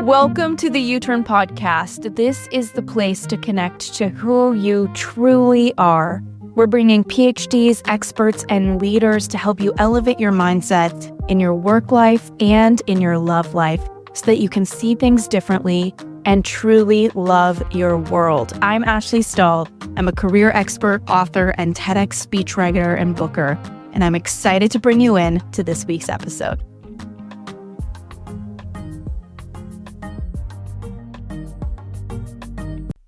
Welcome to the U-Turn Podcast. This is the place to connect to who you truly are. We're bringing PhDs, experts, and leaders to help you elevate your mindset in your work life and in your love life so that you can see things differently and truly love your world. I'm Ashley Stahl. I'm a career expert, author, and TEDx speechwriter and booker, and I'm excited to bring you in to this week's episode.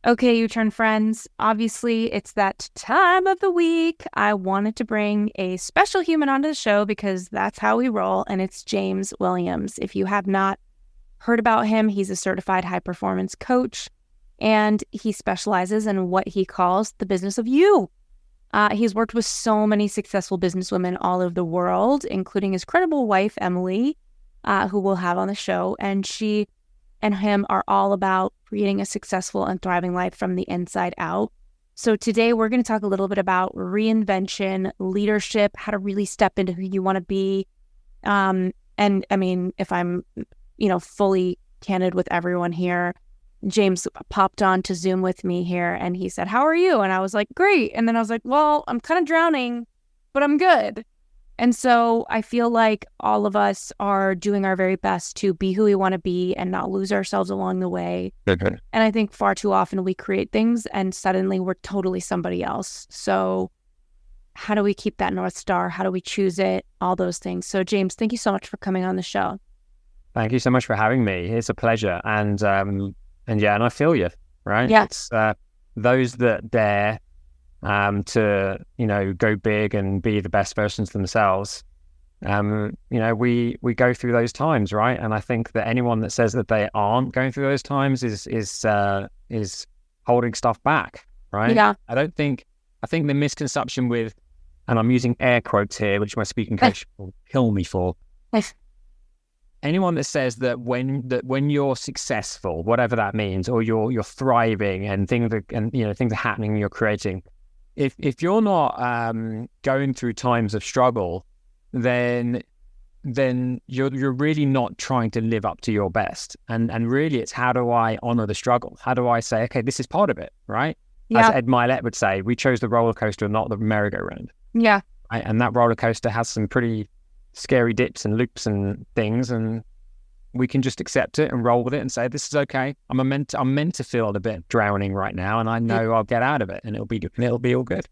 Okay, U-Turn friends, obviously it's that time of the week. I wanted to bring a special human onto the show because that's how we roll, and it's James Williams. If you have not heard about him, he's a certified high-performance coach, and he specializes in what he calls the business of you. He's worked with so many successful businesswomen all over the world, including his credible wife, Emily, who we'll have on the show, and she and him are all about creating a successful and thriving life from the inside out. So today we're going to talk a little bit about reinvention, leadership, how to really step into who you want to be. And I mean, if I'm, fully candid with everyone here, James popped on to Zoom with me here and he said, "How are you?" And I was like, "Great." And then I was like, "Well, I'm kind of drowning, but I'm good." And so I feel like all of us are doing our very best to be who we want to be and not lose ourselves along the way. Okay. And I think far too often we create things and suddenly we're totally somebody else. So how do we keep that North Star? How do we choose it? All those things. So James, thank you so much for coming on the show. Thank you so much for having me. It's a pleasure. And I feel you, right? Yeah. It's those that dare to go big and be the best versions of themselves. We go through those times, right? And I think that anyone that says that they aren't going through those times is holding stuff back, right? Yeah. I think the misconception with, and I'm using air quotes here, which my speaking coach will kill me for. Anyone that says that when you're successful, whatever that means, or you're thriving and things are happening and you're creating. If you're not going through times of struggle, then you're really not trying to live up to your best. And really, it's how do I honor the struggle? How do I say, okay, this is part of it, right? Yeah. As Ed Milet would say, we chose the roller coaster, not the merry-go-round. Yeah. Right? And that roller coaster has some pretty scary dips and loops and things, and we can just accept it and roll with it and say, this is okay. I'm meant to feel a bit drowning right now, and I know I'll get out of it and it'll be all good.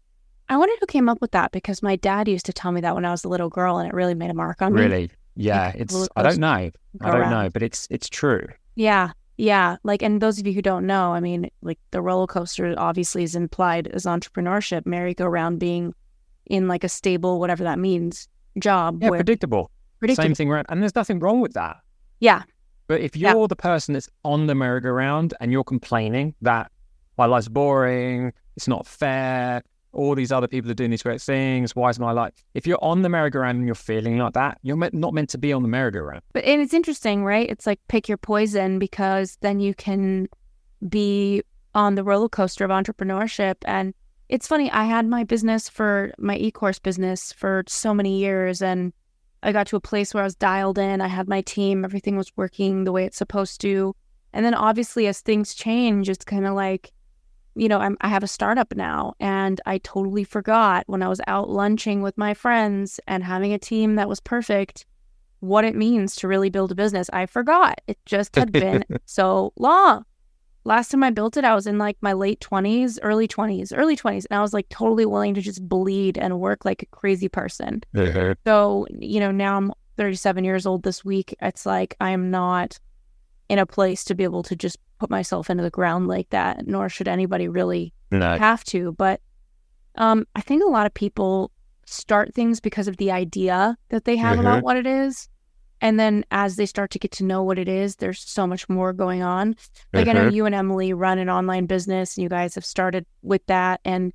I wonder who came up with that because my dad used to tell me that when I was a little girl and it really made a mark on me. Really? Yeah. I don't know, but it's true. Yeah. Yeah. Like, and those of you who don't know, I mean, like the roller coaster obviously is implied as entrepreneurship, merry-go-round being in like a stable, whatever that means, job. Yeah, predictable. Same thing, right? And there's nothing wrong with that. Yeah. But if you're the person that's on the merry-go-round and you're complaining that my life's boring, it's not fair, all these other people are doing these great things, why is my life? If you're on the merry-go-round and you're feeling like that, you're not meant to be on the merry-go-round. And it's interesting, right? It's like pick your poison because then you can be on the roller coaster of entrepreneurship. And it's funny, I had my e-course business for so many years, and I got to a place where I was dialed in. I had my team. Everything was working the way it's supposed to. And then obviously as things change, it's kind of like, I have a startup now, and I totally forgot when I was out lunching with my friends and having a team that was perfect, what it means to really build a business. I forgot. It just had been so long. Last time I built it, I was in like my late 20s, early 20s. And I was like totally willing to just bleed and work like a crazy person. So, now I'm 37 years old this week. It's like I'm not in a place to be able to just put myself into the ground like that, nor should anybody really have to. But I think a lot of people start things because of the idea that they have about what it is. And then as they start to get to know what it is, there's so much more going on. Like I know you and Emily run an online business and you guys have started with that. And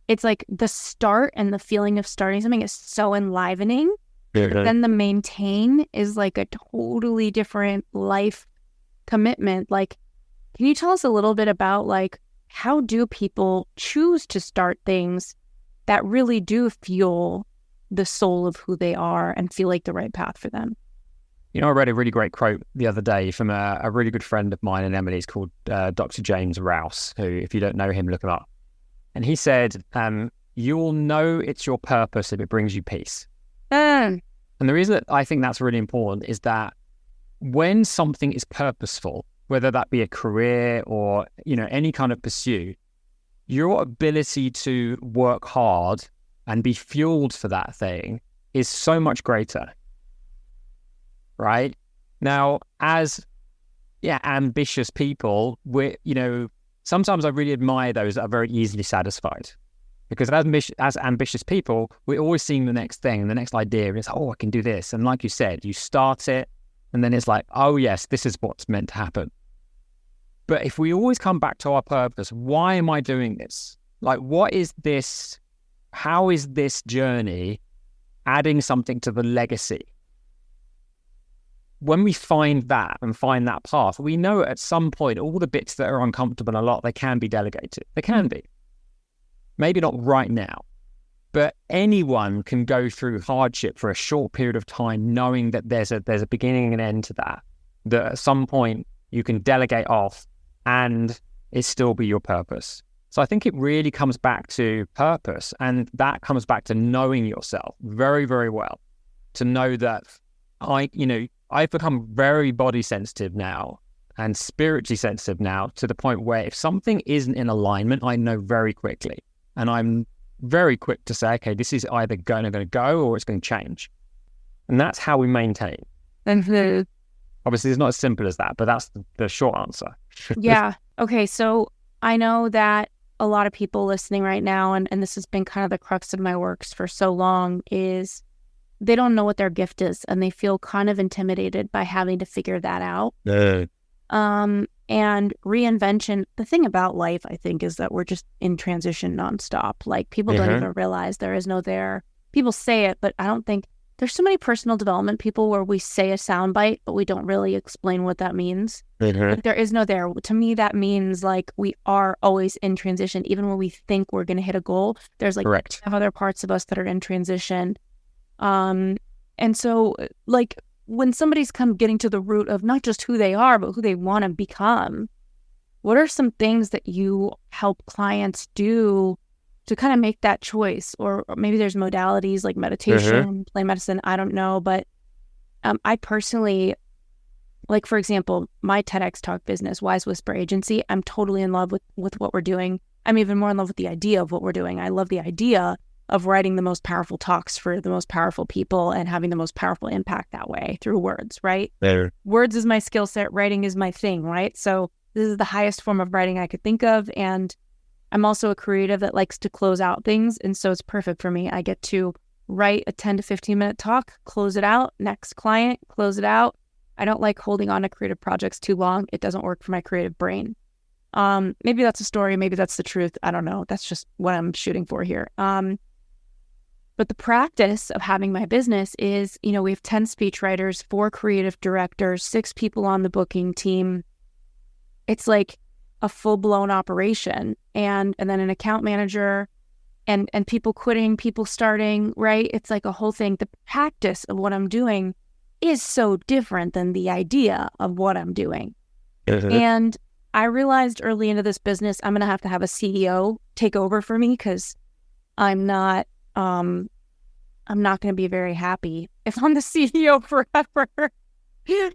it's like the start and the feeling of starting something is so enlivening. But then the maintain is like a totally different life commitment. Like, can you tell us a little bit about like, how do people choose to start things that really do fuel the soul of who they are and feel like the right path for them? I read a really great quote the other day from a really good friend of mine and Emily's called Dr. James Rouse, who, if you don't know him, look him up. And he said, you'll know it's your purpose if it brings you peace. And the reason that I think that's really important is that when something is purposeful, whether that be a career or, any kind of pursuit, your ability to work hard and be fueled for that thing is so much greater, right? Now, as ambitious people, sometimes I really admire those that are very easily satisfied, because as ambitious people, we're always seeing the next thing, the next idea, and it's, oh, I can do this. And like you said, you start it, and then it's like, oh yes, this is what's meant to happen. But if we always come back to our purpose, why am I doing this? Like, what is this? How is this journey adding something to the legacy? When we find that and find that path, we know at some point all the bits that are uncomfortable a lot, they can be delegated. They can be. Maybe not right now, but anyone can go through hardship for a short period of time, knowing that there's a beginning and end to that at some point you can delegate off and it still be your purpose. So I think it really comes back to purpose, and that comes back to knowing yourself very, very well, to know that I've become very body sensitive now and spiritually sensitive now, to the point where if something isn't in alignment, I know very quickly. And I'm very quick to say, okay, this is either going to go or it's going to change. And that's how we maintain. And obviously, it's not as simple as that, but that's the short answer. Yeah. Okay. So I know that a lot of people listening right now, and this has been kind of the crux of my works for so long, is they don't know what their gift is, and they feel kind of intimidated by having to figure that out. And reinvention, the thing about life, I think, is that we're just in transition nonstop. Like, people don't even realize there is no there. People say it, but I don't think there's so many personal development people where we say a soundbite, but we don't really explain what that means. Like, there is no there. To me, that means like we are always in transition. Even when we think we're going to hit a goal, there's like other parts of us that are in transition. And so like when somebody's getting to the root of not just who they are, but who they want to become, what are some things that you help clients do to kind of make that choice? Or maybe there's modalities like meditation, play medicine, I don't know. But I personally, like, for example, my TEDx Talk business, Wise Whisper Agency, I'm totally in love with what we're doing. I'm even more in love with the idea of what we're doing. I love the idea of writing the most powerful talks for the most powerful people and having the most powerful impact that way through words, right? Words is my skill set. Writing is my thing, right? So this is the highest form of writing I could think of. And I'm also a creative that likes to close out things. And so it's perfect for me. I get to write a 10 to 15 minute talk, close it out, next client, close it out. I don't like holding on to creative projects too long. It doesn't work for my creative brain. Maybe that's a story. Maybe that's the truth. I don't know. That's just what I'm shooting for here. But the practice of having my business is, we have 10 speechwriters, 4 creative directors, 6 people on the booking team. It's like a full-blown operation, and then an account manager and people quitting, people starting, right? It's like a whole thing. The practice of what I'm doing is so different than the idea of what I'm doing. And I realized early into this business, I'm going to have a CEO take over for me, because I'm not going to be very happy if I'm the CEO forever.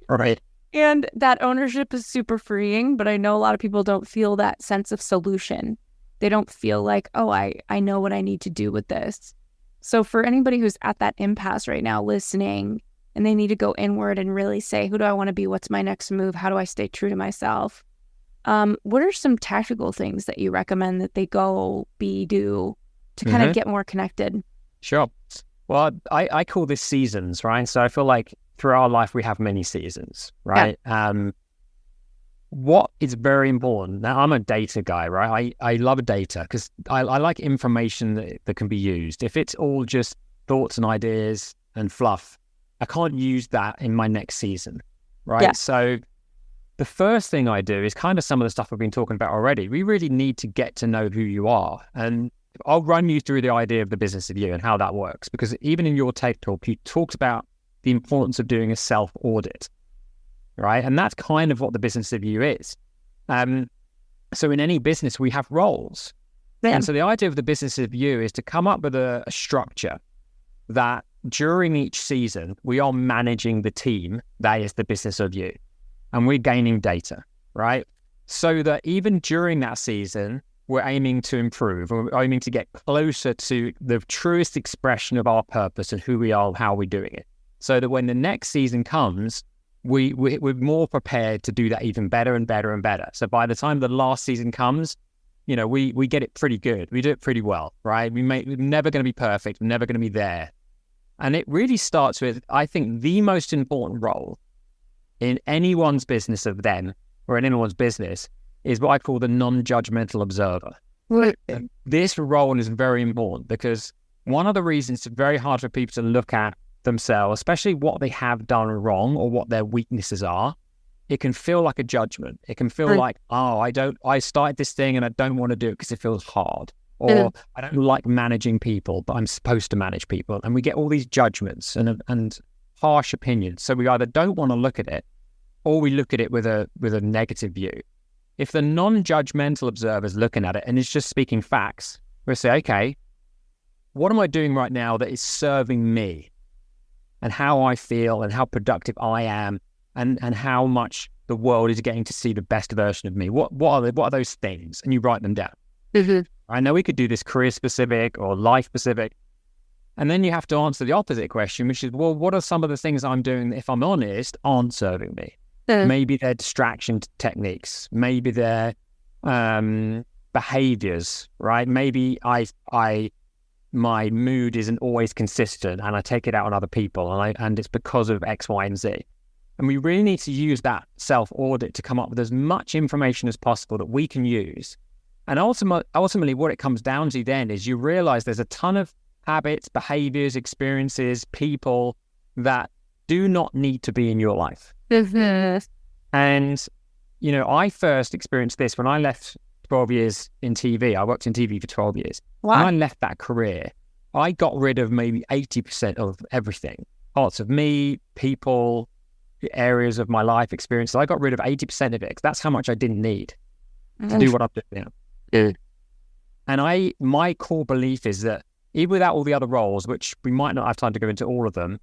Right. And that ownership is super freeing, but I know a lot of people don't feel that sense of solution. They don't feel like, oh, I know what I need to do with this. So for anybody who's at that impasse right now listening, and they need to go inward and really say, who do I want to be? What's my next move? How do I stay true to myself? What are some tactical things that you recommend that they do to kind of get more connected? Sure. Well, I call this seasons, right? So I feel like through our life, we have many seasons, right? Yeah. What is very important, now I'm a data guy, right? I love data because I like information that can be used. If it's all just thoughts and ideas and fluff, I can't use that in my next season, right? Yeah. So the first thing I do is kind of some of the stuff we've been talking about already. We really need to get to know who you are. And I'll run you through the idea of the business of you and how that works, because even in your TED Talk, you talked about the importance of doing a self-audit, right? And that's kind of what the business review is. So in any business, we have roles. Yeah. And so the idea of the business review is to come up with a structure that during each season, we are managing the team that is the business review, and we're gaining data, right? So that even during that season, we're aiming to improve, or we're aiming to get closer to the truest expression of our purpose and who we are and how we're doing it. So that when the next season comes, we're more prepared to do that even better and better and better. So by the time the last season comes, you know, we get it pretty good. We do it pretty well, right? We're never going to be perfect. We're never going to be there. And it really starts with, I think, the most important role in anyone's business of them, or in anyone's business, is what I call the non-judgmental observer. Right. This role is very important because one of the reasons it's very hard for people to look at themselves, especially what they have done wrong or what their weaknesses are, it can feel like a judgment. It can feel like, oh, I started this thing and I don't want to do it because it feels hard. Or I don't like managing people, but I'm supposed to manage people. And we get all these judgments and harsh opinions. So we either don't want to look at it, or we look at it with a negative view. If the non-judgmental observer is looking at it and is just speaking facts, we'll say, okay, what am I doing right now that is serving me and how I feel and how productive I am and how much the world is getting to see the best version of me? What are those things? And you write them down. Mm-hmm. I know we could do this career specific or life specific. And then you have to answer the opposite question, which is, well, what are some of the things I'm doing that, if I'm honest, aren't serving me? Maybe they're distraction techniques. Maybe they're behaviors, right? Maybe my mood isn't always consistent and I take it out on other people and it's because of X, Y, and Z. And we really need to use that self-audit to come up with as much information as possible that we can use. And ultimately what it comes down to then is you realize there's a ton of habits, behaviors, experiences, people that do not need to be in your life. And, you know, I first experienced this when I left 12 years in TV. I worked in TV for 12 years. Wow. When I left that career, I got rid of maybe 80% of everything. Parts of me, people, areas of my life experiences. I got rid of 80% of it because that's how much I didn't need to do what I'm doing now. And my core belief is that even without all the other roles, which we might not have time to go into all of them,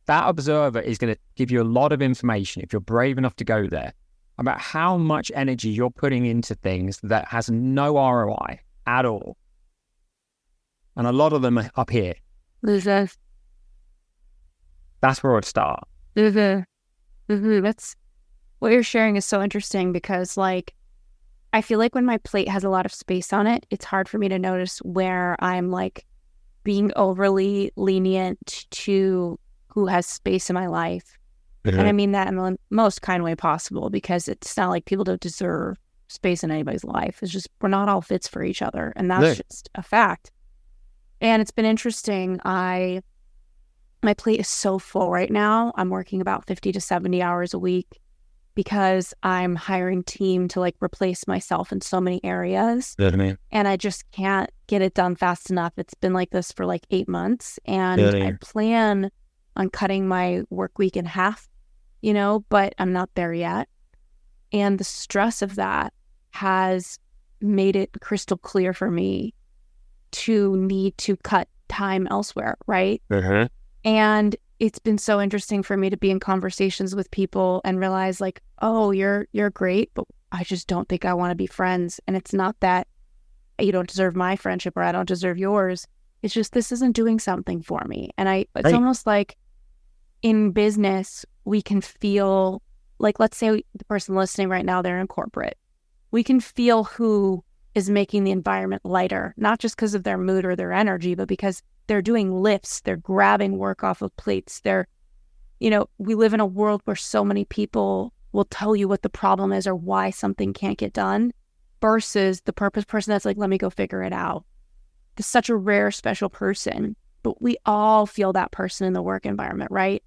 that observer is going to give you a lot of information, if you're brave enough to go there, about how much energy you're putting into things that has no ROI at all. And a lot of them are up here. That's where I'd start. That's what you're sharing is so interesting because, like, I feel like when my plate has a lot of space on it, it's hard for me to notice where I'm like being overly lenient to who has space in my life. And I mean that in the most kind way possible, because it's not like people don't deserve space in anybody's life. It's just we're not all fits for each other. And that's just a fact. And it's been interesting. My plate is so full right now. I'm working about 50 to 70 hours a week because I'm hiring team to like replace myself in so many areas. And I just can't get it done fast enough. It's been like this for like 8 months. And I plan on cutting my work week in half, you know, but I'm not there yet. And the stress of that has made it crystal clear for me to need to cut time elsewhere, right? And it's been so interesting for me to be in conversations with people and realize like, oh, you're great, but I just don't think I want to be friends. And it's not that you don't deserve my friendship or I don't deserve yours. It's just this isn't doing something for me. And it's almost like in business, we can feel like, let's say the person listening right now, they're in corporate. We can feel who is making the environment lighter, not just because of their mood or their energy, but because they're doing lifts, they're grabbing work off of plates. We live in a world where so many people will tell you what the problem is or why something can't get done versus the person that's like, let me go figure it out. It's such a rare, special person, but we all feel that person in the work environment, right?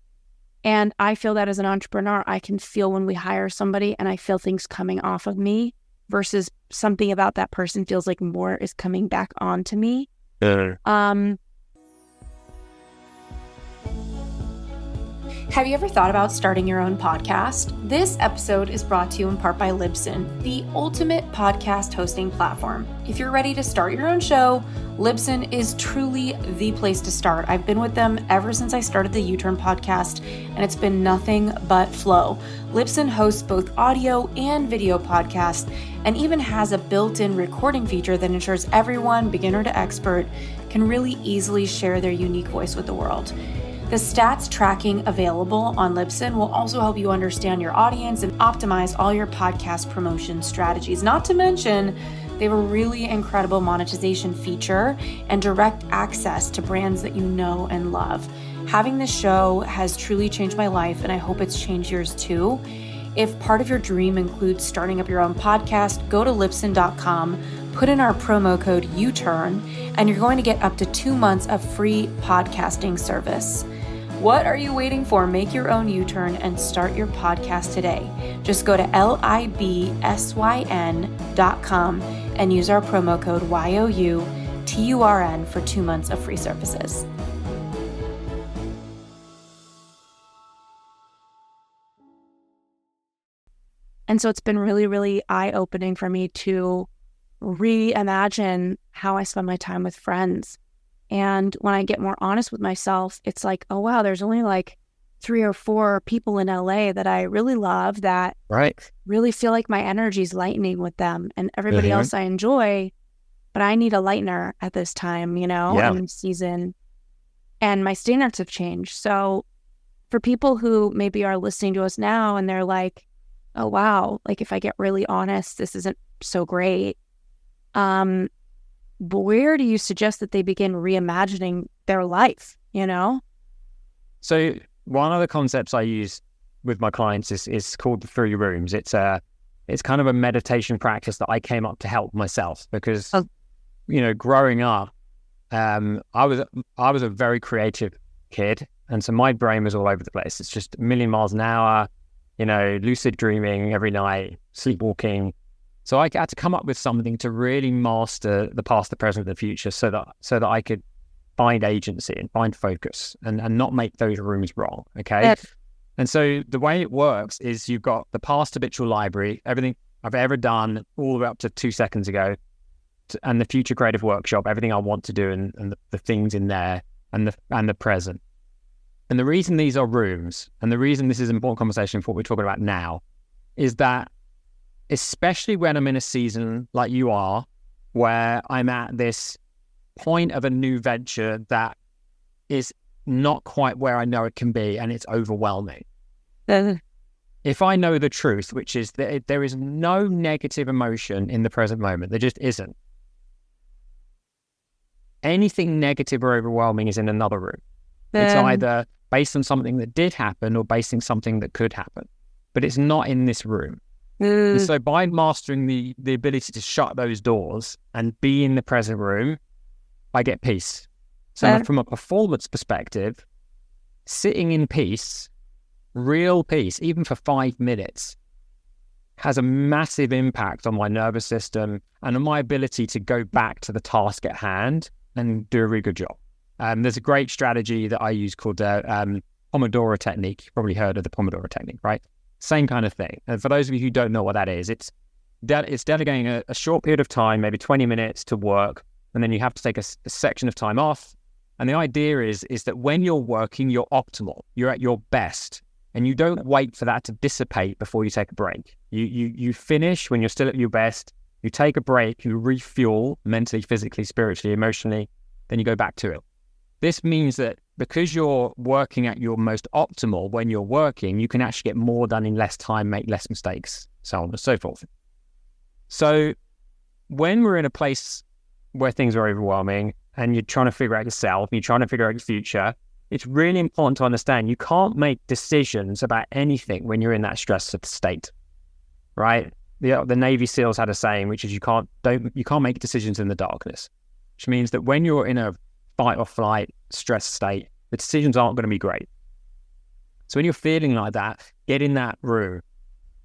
And I feel that as an entrepreneur, I can feel when we hire somebody and I feel things coming off of me versus something about that person feels like more is coming back onto me. Have you ever thought about starting your own podcast? This episode is brought to you in part by Libsyn, the ultimate podcast hosting platform. If you're ready to start your own show, Libsyn is truly the place to start. I've been with them ever since I started the U-Turn podcast, and it's been nothing but flow. Libsyn hosts both audio and video podcasts, and even has a built-in recording feature that ensures everyone, beginner to expert, can really easily share their unique voice with the world. The stats tracking available on Libsyn will also help you understand your audience and optimize all your podcast promotion strategies. Not to mention, they have a really incredible monetization feature and direct access to brands that you know and love. Having this show has truly changed my life, and I hope it's changed yours too. If part of your dream includes starting up your own podcast, go to libsyn.com, put in our promo code UTURN, and you're going to get up to 2 months of free podcasting service. What are you waiting for? Make your own U-Turn and start your podcast today. Just go to libsyn.com and use our promo code YOUTURN for 2 months of free services. And so it's been really, really eye-opening for me to reimagine how I spend my time with friends. And when I get more honest with myself, it's like, oh, wow, there's only like 3 or 4 people in LA that I really love that really feel like my energy is lightening with them. And everybody else I enjoy, but I need a lightener at this time, in the season. And my standards have changed. So for people who maybe are listening to us now and they're like, oh, wow, like if I get really honest, this isn't so great. But where do you suggest that they begin reimagining their life, So one of the concepts I use with my clients is called the 3 rooms. It's kind of a meditation practice that I came up to help myself because, growing up, I was a very creative kid. And so my brain was all over the place. It's just a million miles an hour, lucid dreaming every night, sleepwalking. So I had to come up with something to really master the past, the present, and the future so that I could find agency and find focus and not make those rooms wrong, okay? Yes. And so the way it works is you've got the past habitual library, everything I've ever done all the way up to 2 seconds ago, and the future creative workshop, everything I want to do and the things in there and the present. And the reason these are rooms, and the reason this is an important conversation for what we're talking about now, is that especially when I'm in a season like you are, where I'm at this point of a new venture that is not quite where I know it can be, and it's overwhelming. If I know the truth, which is that there is no negative emotion in the present moment, there just isn't. Anything negative or overwhelming is in another room. It's either based on something that did happen or based on something that could happen, but it's not in this room. And so by mastering the ability to shut those doors and be in the present room, I get peace. So from a performance perspective, sitting in peace, real peace, even for 5 minutes, has a massive impact on my nervous system and on my ability to go back to the task at hand and do a really good job. There's a great strategy that I use called Pomodoro Technique. You've probably heard of the Pomodoro Technique, right? Same kind of thing. And for those of you who don't know what that is, it's delegating a short period of time, maybe 20 minutes to work, and then you have to take a section of time off. And the idea is that when you're working, you're optimal, you're at your best, and you don't wait for that to dissipate before you take a break. You finish when you're still at your best, you take a break, you refuel mentally, physically, spiritually, emotionally, then you go back to it. This means that because you're working at your most optimal when you're working, you can actually get more done in less time, make less mistakes, so on and so forth. So when we're in a place where things are overwhelming and you're trying to figure out yourself, you're trying to figure out your future, it's really important to understand you can't make decisions about anything when you're in that stressed state, right? The Navy SEALs had a saying, which is you can't make decisions in the darkness, which means that when you're in a fight or flight stress state, the decisions aren't going to be great. So when you're feeling like that, get in that room,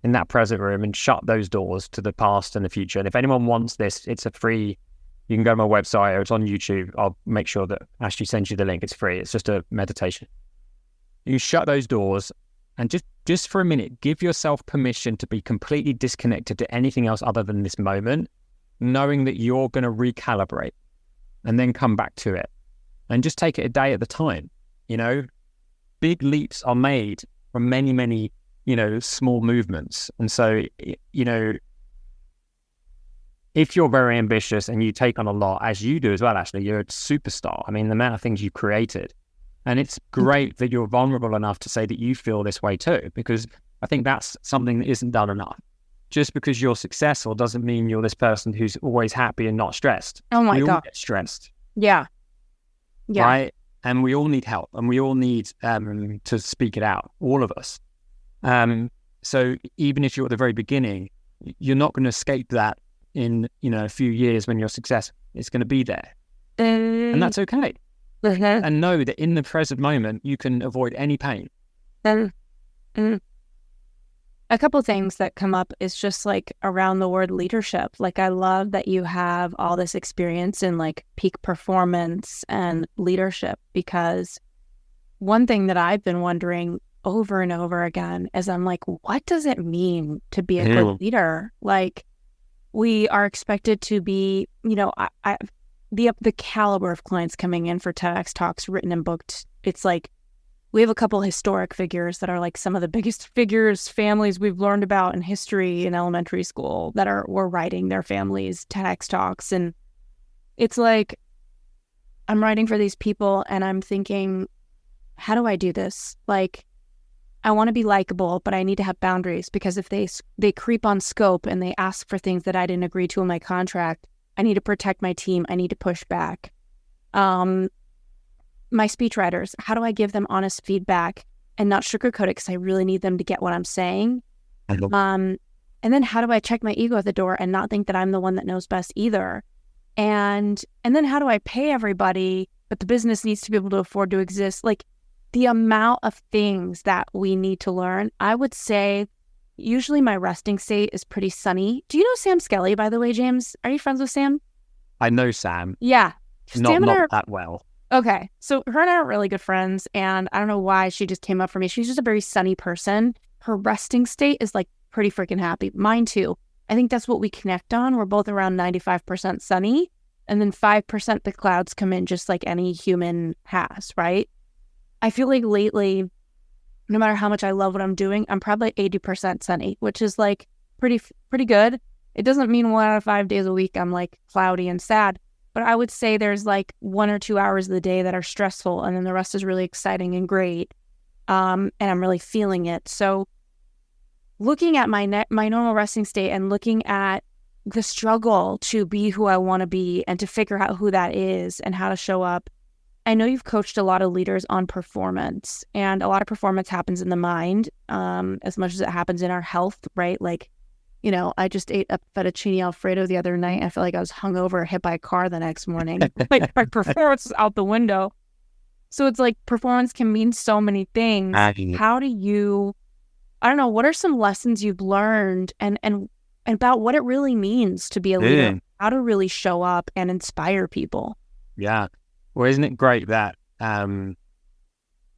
in that present room, and shut those doors to the past and the future. And if anyone wants this, it's a free, you can go to my website or it's on YouTube. I'll make sure that Ashley sends you the link. It's free. It's just a meditation. You shut those doors and just for a minute, give yourself permission to be completely disconnected to anything else other than this moment, knowing that you're going to recalibrate and then come back to it and just take it a day at a time. You know, big leaps are made from many, many, you know, small movements. And so, you know, if you're very ambitious and you take on a lot, as you do as well, Ashley, you're a superstar. I mean, the amount of things you've created. And it's great that you're vulnerable enough to say that you feel this way too, because I think that's something that isn't done enough. Just because you're successful doesn't mean you're this person who's always happy and not stressed. Oh my God. We all get stressed. Yeah. Yeah. Right? And we all need help, and we all need to speak it out, all of us. So even if you're at the very beginning, you're not going to escape that in, you know, a few years when you're successful. It's going to be there. And that's okay. And know that in the present moment, you can avoid any pain. A couple things that come up is just like around the word leadership. Like, I love that you have all this experience in like peak performance and leadership, because one thing that I've been wondering over and over again is I'm like, what does it mean to be a good leader? Like, we are expected to be, you know, the caliber of clients coming in for TEDx talks written and booked. It's like, we have a couple historic figures that are like some of the biggest figures, families we've learned about in history in elementary school that were writing their families' TEDx talks. And it's like, I'm writing for these people and I'm thinking, how do I do this? Like, I want to be likable, but I need to have boundaries, because if they creep on scope and they ask for things that I didn't agree to in my contract, I need to protect my team. I need to push back. My speechwriters, how do I give them honest feedback and not sugarcoat it, because I really need them to get what I'm saying? And then how do I check my ego at the door and not think that I'm the one that knows best either? And then how do I pay everybody, but the business needs to be able to afford to exist? Like, the amount of things that we need to learn. I would say usually my resting state is pretty sunny. Do you know Sam Skelly, by the way, James? Are you friends with Sam? I know Sam. Yeah. Not that well. Okay. So her and I are really good friends, and I don't know why she just came up for me. She's just a very sunny person. Her resting state is like pretty freaking happy. Mine too. I think that's what we connect on. We're both around 95% sunny, and then 5% the clouds come in, just like any human has, right? I feel like lately, no matter how much I love what I'm doing, I'm probably 80% sunny, which is like pretty good. It doesn't mean 1 out of 5 days a week I'm like cloudy and sad, but I would say there's like 1 or 2 hours of the day that are stressful, and then the rest is really exciting and great. And I'm really feeling it. So looking at my normal resting state and looking at the struggle to be who I want to be and to figure out who that is and how to show up. I know you've coached a lot of leaders on performance, and a lot of performance happens in the mind, as much as it happens in our health, right? Like, you know, I just ate a fettuccine Alfredo the other night. I felt like I was hungover, hit by a car the next morning. Like, my performance is out the window. So it's like performance can mean so many things. How do you, I don't know, what are some lessons you've learned and about what it really means to be a leader, how to really show up and inspire people? Yeah. Well, isn't it great that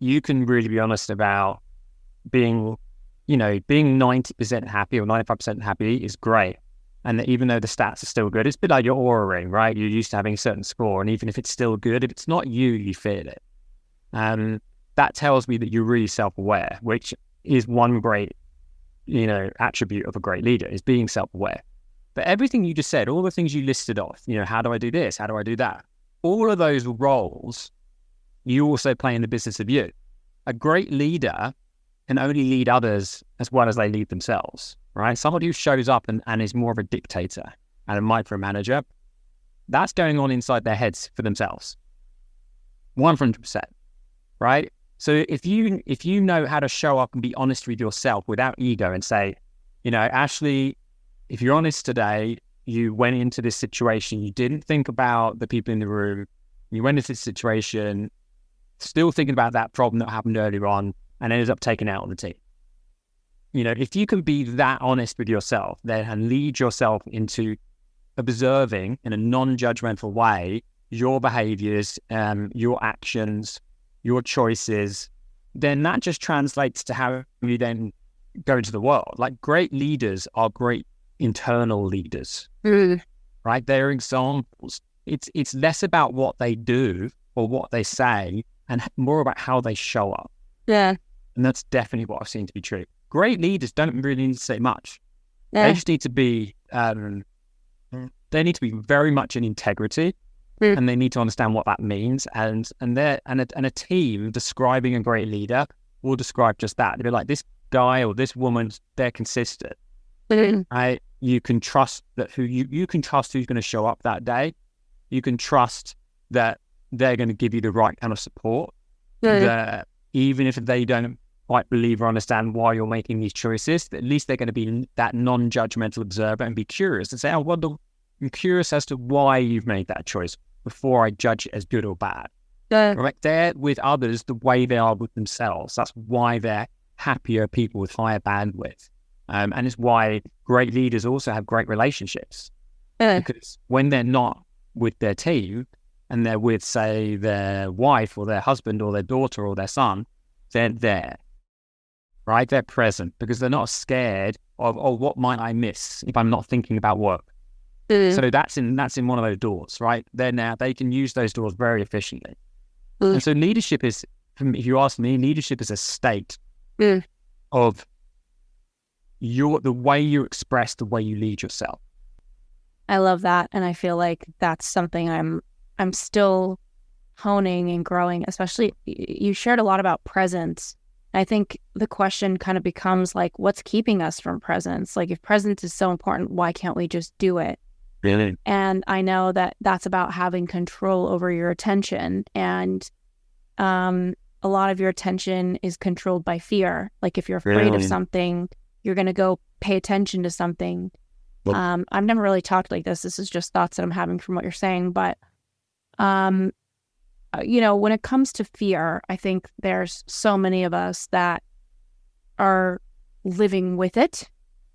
you can really be honest about being 90% happy or 95% happy is great. And that even though the stats are still good, it's a bit like your Aura ring, right? You're used to having a certain score. And even if it's still good, if it's not you, you feel it. That tells me that you're really self-aware, which is one great, attribute of a great leader, is being self-aware. But everything you just said, all the things you listed off, how do I do this? How do I do that? All of those roles, you also play in the business of you. A great leader can only lead others as well as they lead themselves, right? Somebody who shows up and is more of a dictator and a micromanager, that's going on inside their heads for themselves. 100%, right? So if you know how to show up and be honest with yourself without ego and say, Ashley, if you're honest today, you went into this situation, you didn't think about the people in the room, you went into this situation still thinking about that problem that happened earlier on and ended up taking out on the team. If you can be that honest with yourself, then and lead yourself into observing in a non-judgmental way your behaviors, your actions, your choices, then that just translates to how you then go into the world. Like great leaders are great internal leaders, right? They're examples. It's less about what they do or what they say and more about how they show up. Yeah. And that's definitely what I've seen to be true. Great leaders don't really need to say much. Yeah. They just need to be, they need to be very much in integrity, and they need to understand what that means. And a team describing a great leader will describe just that. They'll be like, this guy or this woman, they're consistent. Right? You can trust that you can trust who's going to show up that day. You can trust that they're going to give you the right kind of support. That even if they don't quite believe or understand why you're making these choices, at least they're going to be that non-judgmental observer and be curious and say, "I wonder." I'm curious as to why you've made that choice before I judge it as good or bad. Right? They're with others the way they are with themselves. That's why they're happier people with higher bandwidth. And it's why great leaders also have great relationships. Because when they're not with their team and they're with, say, their wife or their husband or their daughter or their son, they're there. Right? They're present because they're not scared of, oh, what might I miss if I'm not thinking about work? So that's in one of those doors, right? They can use those doors very efficiently. And so leadership is, if you ask me, leadership is a state of the way you express, the way you lead yourself. I love that, and I feel like that's something I'm still honing and growing. Especially, you shared a lot about presence. I think the question kind of becomes like, what's keeping us from presence? Like, if presence is so important, why can't we just do it? Really? And I know that that's about having control over your attention. And a lot of your attention is controlled by fear. Like if you're afraid of something, you're going to go pay attention to something. I've never really talked like this. This is just thoughts that I'm having from what you're saying. But, when it comes to fear, I think there's so many of us that are living with it.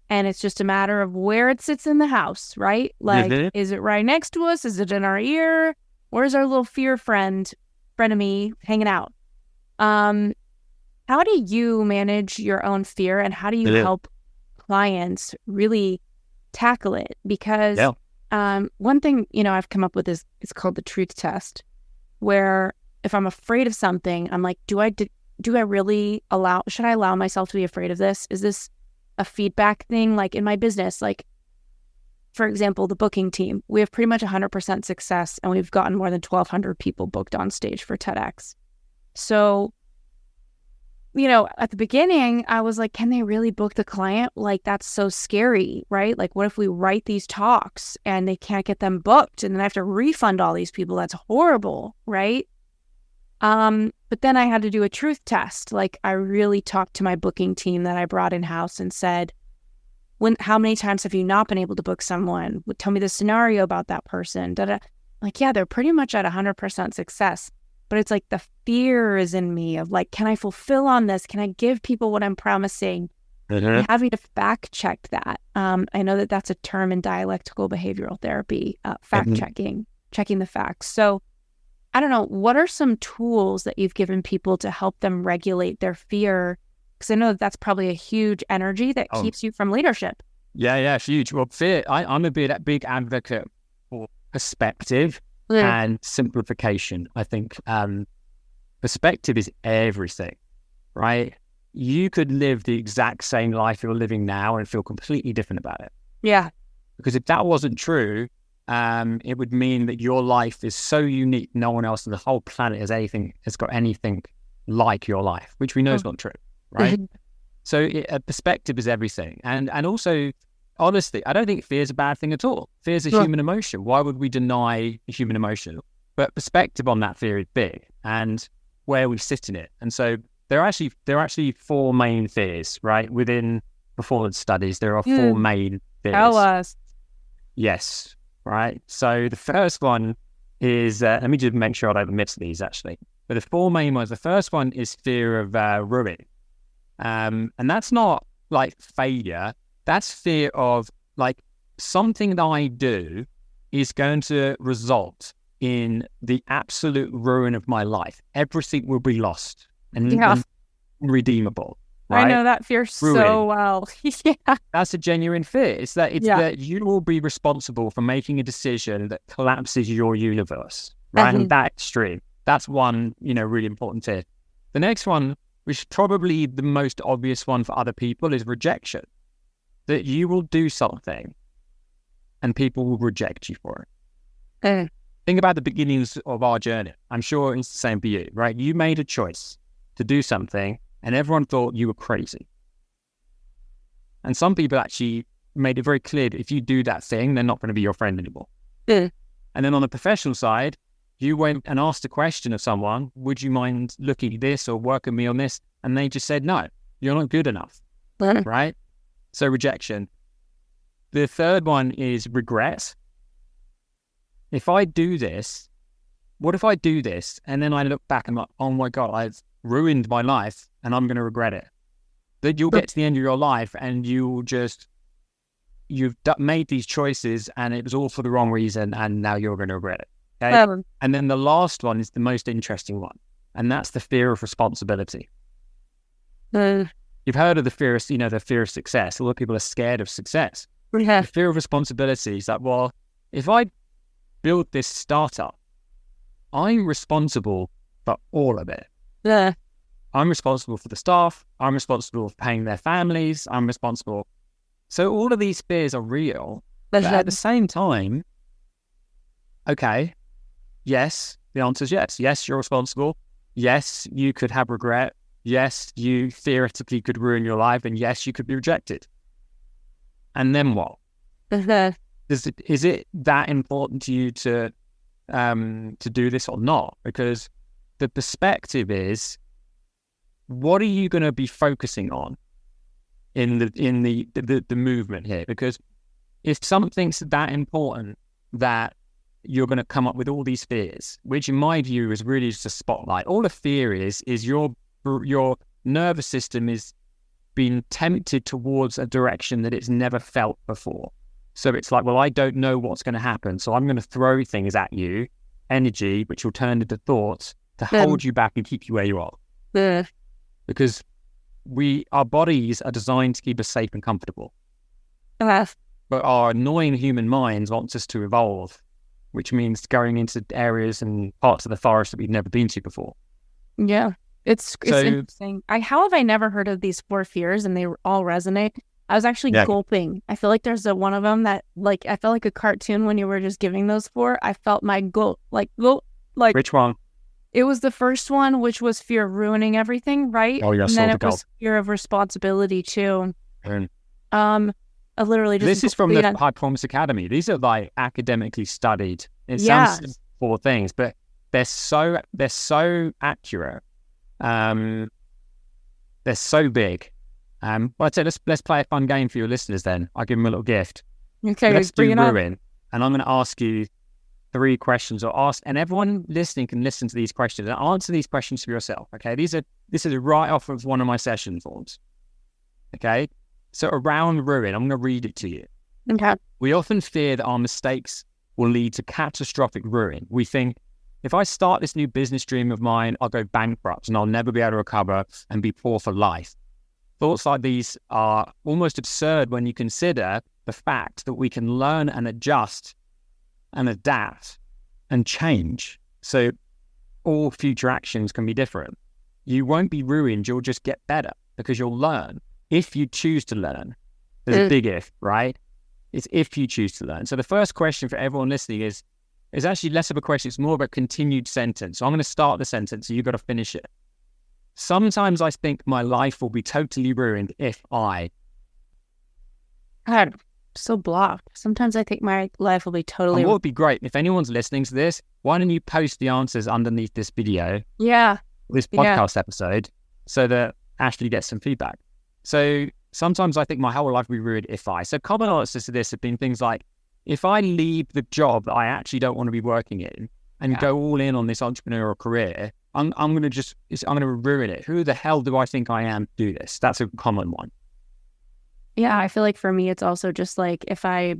And it's just a matter of where it sits in the house, right? Like, is it right next to us? Is it in our ear? Where's our little fear frenemy hanging out? How do you manage your own fear, and how do you help clients really tackle it? Because one thing, I've come up with is it's called the truth test, where if I'm afraid of something, I'm like, should I allow myself to be afraid of this? Is this a feedback thing? Like in my business, like for example, the booking team, we have pretty much 100% success, and we've gotten more than 1,200 people booked on stage for TEDx. So, at the beginning, I was like, can they really book the client? Like, that's so scary, right? Like, what if we write these talks and they can't get them booked, and then I have to refund all these people? That's horrible, right? But then I had to do a truth test. Like, I really talked to my booking team that I brought in-house and said, how many times have you not been able to book someone? Tell me the scenario about that person. Like, yeah, they're pretty much at 100% success. But it's like the fear is in me of like, can I fulfill on this? Can I give people what I'm promising? And having to fact check that. I know that that's a term in dialectical behavioral therapy, fact checking the facts. So I don't know, what are some tools that you've given people to help them regulate their fear? Because I know that's probably a huge energy that keeps you from leadership. Yeah, huge. Well, fear, I'm a big advocate for perspective and simplification. I think perspective is everything, right? You could live the exact same life you're living now and feel completely different about it. Yeah. Because if that wasn't true, it would mean that your life is so unique, no one else on the whole planet has got anything like your life, which we know is not true, right? So perspective is everything. And also, honestly, I don't think fear is a bad thing at all. Fear is a human emotion. Why would we deny a human emotion? But perspective on that fear is big, and where we sit in it. And so there are actually four main fears, right? Within performance studies, there are four main fears. Tell us. Yes. Right. So the first one is, let me just make sure I don't miss these actually. But the four main ones, the first one is fear of ruin. And that's not like failure. That's fear of like something that I do is going to result in the absolute ruin of my life. Everything will be lost. And unredeemable, I know right? that fear Ruin. so well. Yeah. That's a genuine fear. It's that Yeah. that you will be responsible for making a decision that collapses your universe, right? And that extreme. That's one, really important tip. The next one, which is probably the most obvious one for other people, is rejection. That you will do something and people will reject you for it. Think about the beginnings of our journey. I'm sure it's the same for you, right? You made a choice to do something and everyone thought you were crazy. And some people actually made it very clear that if you do that thing, they're not going to be your friend anymore. And then on the professional side, you went and asked a question of someone, would you mind looking at this or working with me on this? And they just said, no, you're not good enough, right? So rejection. The third one is regret. If I do this, what if I do this? And then I look back and I'm like, oh my God, I've ruined my life and I'm going to regret it. That you'll get to the end of your life and you've made these choices and it was all for the wrong reason and now you're going to regret it. Okay? And then the last one is the most interesting one, and that's the fear of responsibility. You've heard of the fear of, the fear of success. A lot of people are scared of success. The fear of responsibility is like, well, if I build this startup, I'm responsible for all of it. I'm responsible for the staff. I'm responsible for paying their families. I'm responsible. So all of these fears are real. But at the same time, okay, yes, the answer is yes. Yes, you're responsible. Yes, you could have regret. Yes, you theoretically could ruin your life. And yes, you could be rejected. And then what? Is it that important to you to do this or not? Because the perspective is, what are you going to be focusing on in the movement here? Because if something's that important that you're going to come up with all these fears, which in my view is really just a spotlight. All the fear is your nervous system is being tempted towards a direction that it's never felt before. So it's like, well, I don't know what's going to happen, so I'm going to throw things at you, energy, which will turn into thoughts to hold you back and keep you where you are. Because our bodies are designed to keep us safe and comfortable. But our annoying human minds wants us to evolve, which means going into areas and parts of the forest that we've never been to before. Yeah, it's interesting. How have I never heard of these 4 fears and they all resonate? I was actually gulping. I feel like there's one of them that, like, I felt like a cartoon when you were just giving those 4. I felt my gulp. Which one? It was the first one, which was fear of ruining everything, right? Oh, yeah, and then it was fear of responsibility too. I literally just... This is from the High Performance Academy. These are like academically studied. It sounds 4 things, but they're so accurate. They're so big. Well, I'd say let's play a fun game for your listeners then. I'll give them a little gift. Okay, let's do ruin. And I'm going to ask you 3 questions, and everyone listening can listen to these questions and answer these questions for yourself. Okay, this is right off of one of my session forms. Okay, so around ruin, I'm going to read it to you. Okay. We often fear that our mistakes will lead to catastrophic ruin. We think, if I start this new business dream of mine, I'll go bankrupt and I'll never be able to recover and be poor for life. Thoughts like these are almost absurd when you consider the fact that we can learn and adjust and adapt and change. So all future actions can be different. You won't be ruined, you'll just get better because you'll learn. If you choose to learn, there's a big if, right? It's if you choose to learn. So the first question for everyone listening is actually less of a question, it's more of a continued sentence. So I'm going to start the sentence, so you've got to finish it. Sometimes I think my life will be totally ruined if I... God, so blocked. Sometimes I think my life will be totally... And what would be great, if anyone's listening to this, why don't you post the answers underneath this video? Yeah. This podcast episode, so that Ashley gets some feedback. So sometimes I think my whole life will be ruined if I... So common answers to this have been things like, if I leave the job that I actually don't want to be working in and go all in on this entrepreneurial career, I'm going to ruin it. Who the hell do I think I am to do this? That's a common one. Yeah, I feel like for me, it's also just like if I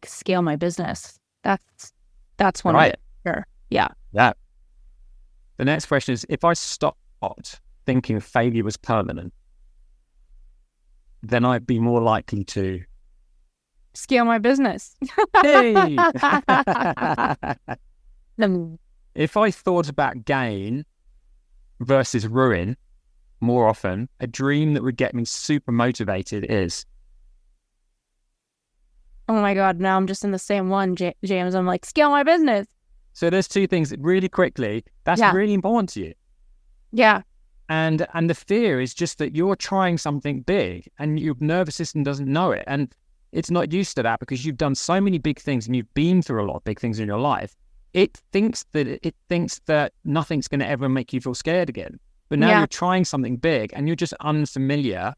scale my business, that's one of it. Sure. Yeah. Yeah. The next question is, if I stopped thinking failure was permanent, then I'd be more likely to scale my business. hey. If I thought about gain versus ruin more often, a dream that would get me super motivated is. Oh my God, now I'm just in the same one, James. I'm like, scale my business. So there's two things that really quickly, that's really important to you. Yeah. And the fear is just that you're trying something big and your nervous system doesn't know it. And it's not used to that because you've done so many big things and you've been through a lot of big things in your life. It thinks that nothing's going to ever make you feel scared again. But now you're trying something big and you're just unfamiliar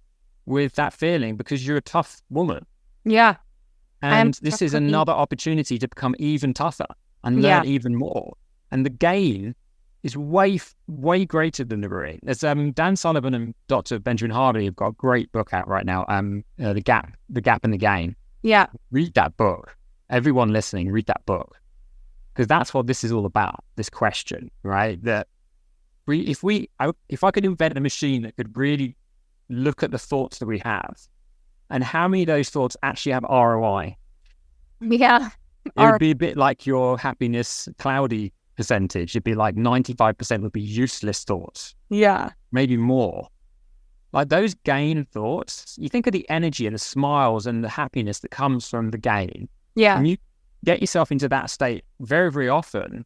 with that feeling because you're a tough woman. Yeah. And this is another opportunity to become even tougher and learn even more. And the gain is way greater than the ruin. There's Dan Sullivan and Dr. Benjamin Hardy have got a great book out right now, The Gap and the Gain. Yeah. Read that book. Everyone listening, read that book. Because that's what this is all about, this question, right? That if I could invent a machine that could really look at the thoughts that we have and how many of those thoughts actually have ROI. Yeah. It would be a bit like your happiness cloudy percentage. It'd be like 95% would be useless thoughts. Yeah. Maybe more. Like those gain thoughts, you think of the energy and the smiles and the happiness that comes from the gain. Yeah. And you get yourself into that state very, very often,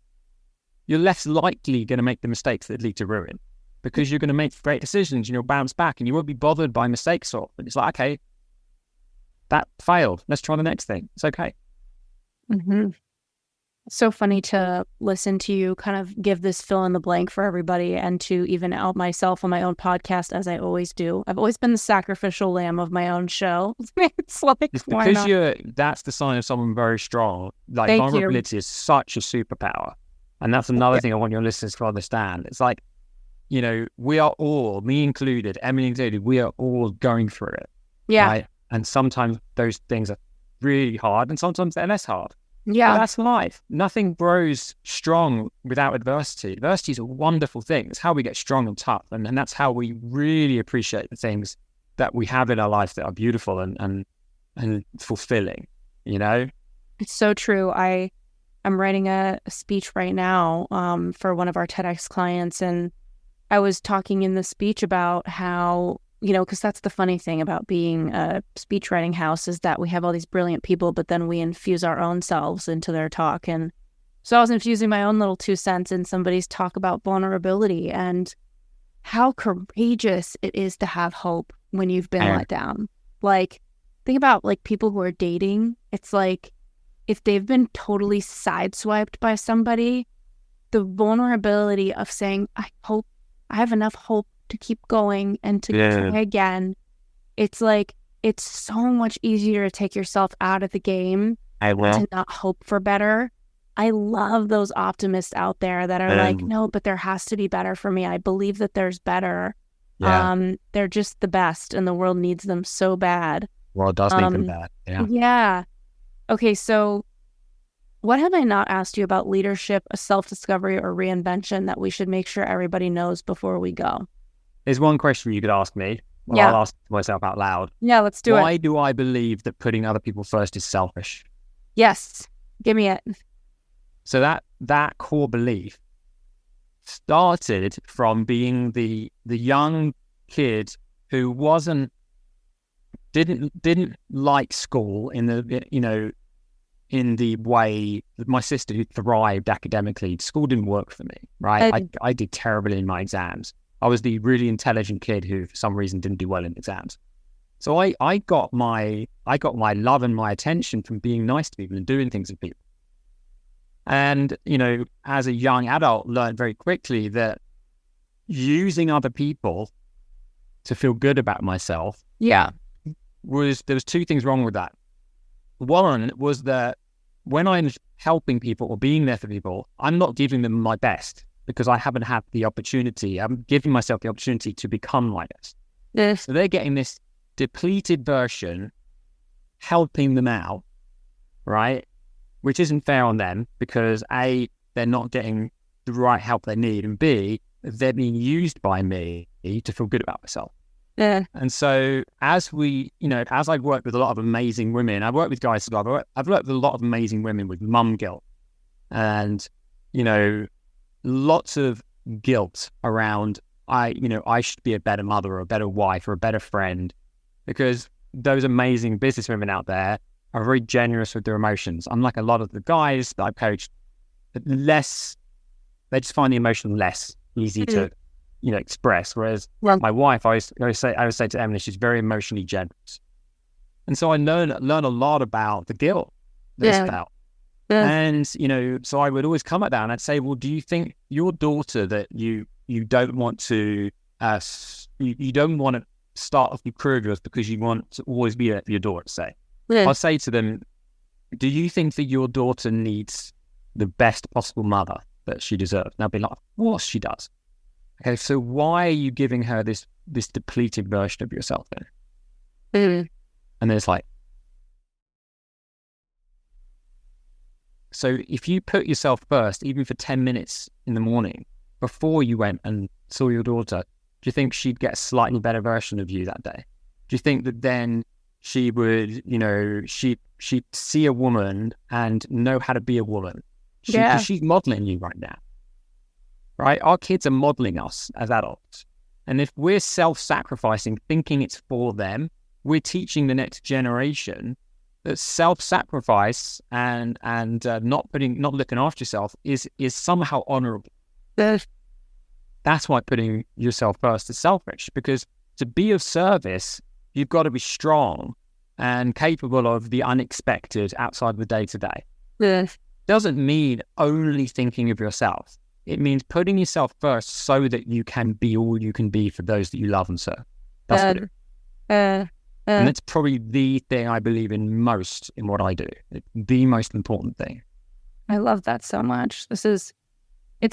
you're less likely going to make the mistakes that lead to ruin because you're going to make great decisions and you'll bounce back and you won't be bothered by mistakes. And it's like, okay, that failed. Let's try the next thing. It's okay. Mm-hmm. So funny to listen to you kind of give this fill in the blank for everybody and to even out myself on my own podcast as I always do. I've always been the sacrificial lamb of my own show. It's like, it's because that's the sign of someone very strong. Like Thank vulnerability you. is such a superpower. And that's another thing I want your listeners to understand. It's like, you know, we are all, me included, Emily included, we are all going through it. Yeah. Right? And sometimes those things are really hard and sometimes they're less hard. Yeah. But that's life. Nothing grows strong without adversity. Adversity is a wonderful thing. It's how we get strong and tough. And that's how we really appreciate the things that we have in our life that are beautiful and fulfilling, you know? It's so true. I'm writing a speech right now for one of our TEDx clients. And I was talking in the speech about how, you know, because that's the funny thing about being a speech writing house is that we have all these brilliant people, but then we infuse our own selves into their talk. And so I was infusing my own little 2 cents in somebody's talk about vulnerability and how courageous it is to have hope when you've been let down. Like, think about like people who are dating. It's like if they've been totally sideswiped by somebody, the vulnerability of saying, I have enough hope to keep going and to try again. It's like, it's so much easier to take yourself out of the game to not hope for better. I love those optimists out there that are like, no, but there has to be better for me. I believe that there's better. Yeah. They're just the best and the world needs them so bad. World does need them bad. Yeah. Yeah. Okay. So what have I not asked you about leadership, a self-discovery or reinvention that we should make sure everybody knows before we go? There's one question you could ask me. Well, I'll ask myself out loud. Yeah, let's do it. Why do I believe that putting other people first is selfish? Yes. Give me it. So that core belief started from being the young kid who didn't like school in the way that my sister who thrived academically. School didn't work for me, right? I did terribly in my exams. I was the really intelligent kid who, for some reason, didn't do well in exams. So I got my love and my attention from being nice to people and doing things with people. And, you know, as a young adult, learned very quickly that using other people to feel good about myself, there was 2 things wrong with that. One was that when I'm helping people or being there for people, I'm not giving them my best because I haven't had the opportunity. I'm giving myself the opportunity to become like this. Yes. So they're getting this depleted version, helping them out, right? Which isn't fair on them because A, they're not getting the right help they need, and B, they're being used by me to feel good about myself. Yeah. And so as I've worked with a lot of amazing women, I've worked with guys as well, but I've worked with a lot of amazing women with mum guilt and, lots of guilt around, I should be a better mother or a better wife or a better friend, because those amazing business women out there are very generous with their emotions. Unlike a lot of the guys that I've coached, they just find the emotion less easy to, express. Whereas my wife, I would say to Emily, she's very emotionally generous. And so I learn a lot about the guilt that it's about. Yeah. And, so I would always come at that and I'd say, well, do you think your daughter that you don't want to, you don't want to start off your career with because you want to always be there for your daughter, say? Yeah. I'll say to them, do you think that your daughter needs the best possible mother that she deserves? And I'll be like, of course she does. Okay, so why are you giving her this depleted version of yourself then? Mm-hmm. And then it's like, so if you put yourself first, even for 10 minutes in the morning, before you went and saw your daughter, do you think she'd get a slightly better version of you that day? Do you think that then she would, she'd see a woman and know how to be a woman? Because she's modeling you right now, right? Our kids are modeling us as adults. And if we're self-sacrificing, thinking it's for them, we're teaching the next generation that self-sacrifice and not looking after yourself is somehow honorable. That's why putting yourself first is selfish, because to be of service, you've got to be strong and capable of the unexpected outside of the day-to-day. Doesn't mean only thinking of yourself. It means putting yourself first so that you can be all you can be for those that you love and serve. That's what it is. And that's probably the thing I believe in most in what I do. It's the most important thing. I love that so much. It's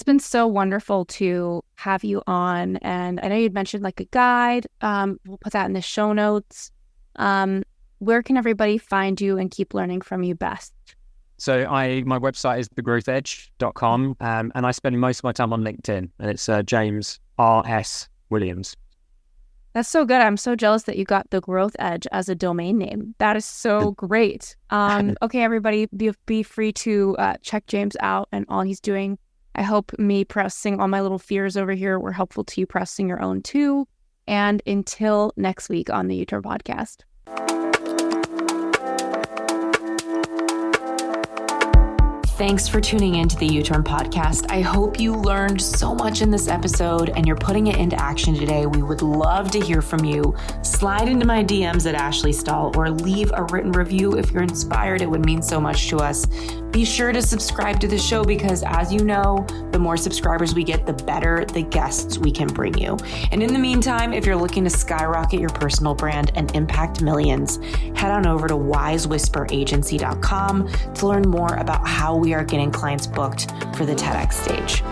been so wonderful to have you on. And I know you'd mentioned like a guide. We'll put that in the show notes. Where can everybody find you and keep learning from you best? So my website is thegrowthedge.com. And I spend most of my time on LinkedIn, and it's James R.S. Williams. That's so good. I'm so jealous that you got The Growth Edge as a domain name. That is so great. Okay, everybody, be free to check James out and all he's doing. I hope me processing all my little fears over here were helpful to you processing your own too. And until next week on the U-Turn Podcast. Thanks for tuning in to the U-Turn Podcast. I hope you learned so much in this episode and you're putting it into action today. We would love to hear from you. Slide into my DMs at Ashley Stahl or leave a written review if you're inspired. It would mean so much to us. Be sure to subscribe to the show because, as you know, the more subscribers we get, the better the guests we can bring you. And in the meantime, if you're looking to skyrocket your personal brand and impact millions, head on over to wisewhisperagency.com to learn more about how we are getting clients booked for the TEDx stage.